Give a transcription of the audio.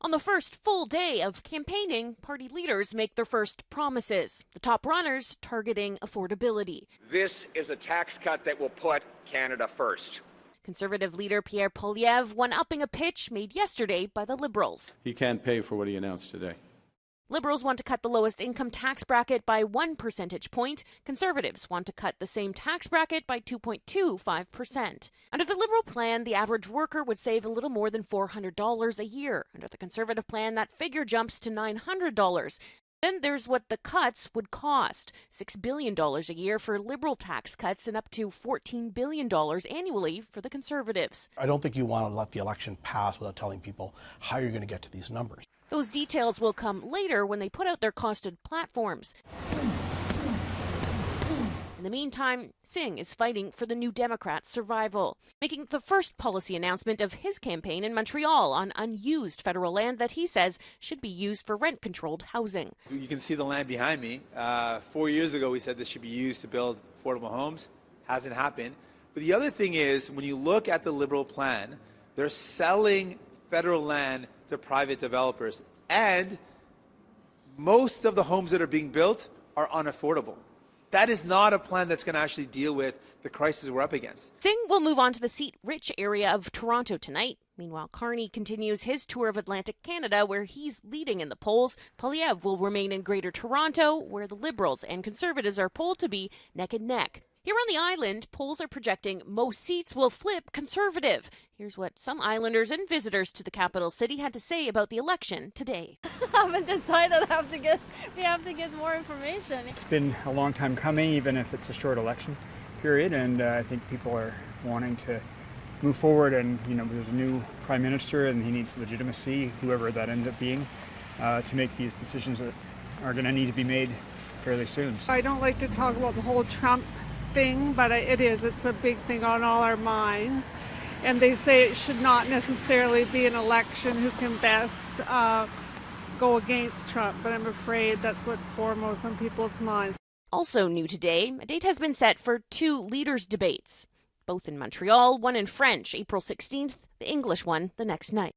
On the first full day of campaigning, party leaders make their first promises. The top runners targeting affordability. This is a tax cut that will put Canada first. Conservative leader Pierre Poilievre one-upping a pitch made yesterday by the Liberals. He can't pay for what he announced today. Liberals want to cut the lowest income tax bracket by 1 percentage point. Conservatives want to cut the same tax bracket by 2.25%. Under the Liberal plan, the average worker would save a little more than $400 a year. Under the Conservative plan, that figure jumps to $900. Then there's what the cuts would cost. $6 billion a year for Liberal tax cuts and up to $14 billion annually for the Conservatives. I don't think you want to let the election pass without telling people how you're going to get to these numbers. Those details will come later when they put out their costed platforms. In the meantime, Singh is fighting for the New Democrats' survival, making the first policy announcement of his campaign in Montreal on unused federal land that he says should be used for rent-controlled housing. You can see the land behind me. 4 years ago, we said this should be used to build affordable homes. Hasn't happened. But the other thing is, when you look at the Liberal plan, they're selling federal land to private developers, and most of the homes that are being built are unaffordable. That is not a plan that's going to actually deal with the crisis we're up against. Singh will move on to the seat-rich area of Toronto tonight. Meanwhile, Carney continues his tour of Atlantic Canada, where he's leading in the polls. Poilievre will remain in Greater Toronto, where the Liberals and Conservatives are polled to be neck and neck. Here on the island, polls are projecting most seats will flip Conservative. Here's what some islanders and visitors to the capital city had to say about the election today. I haven't decided. We have to get more information. It's been a long time coming, even if it's a short election period, and I think people are wanting to move forward. And there's a new prime minister, and he needs legitimacy, whoever that ends up being, to make these decisions that are going to need to be made fairly soon. I don't like to talk about the whole Trump thing, but it's the big thing on all our minds. And they say it should not necessarily be an election who can best go against Trump, but I'm afraid that's what's foremost on people's minds. Also new today, a date has been set for 2 leaders' debates, both in Montreal, one in French, April 16th, the English one the next night.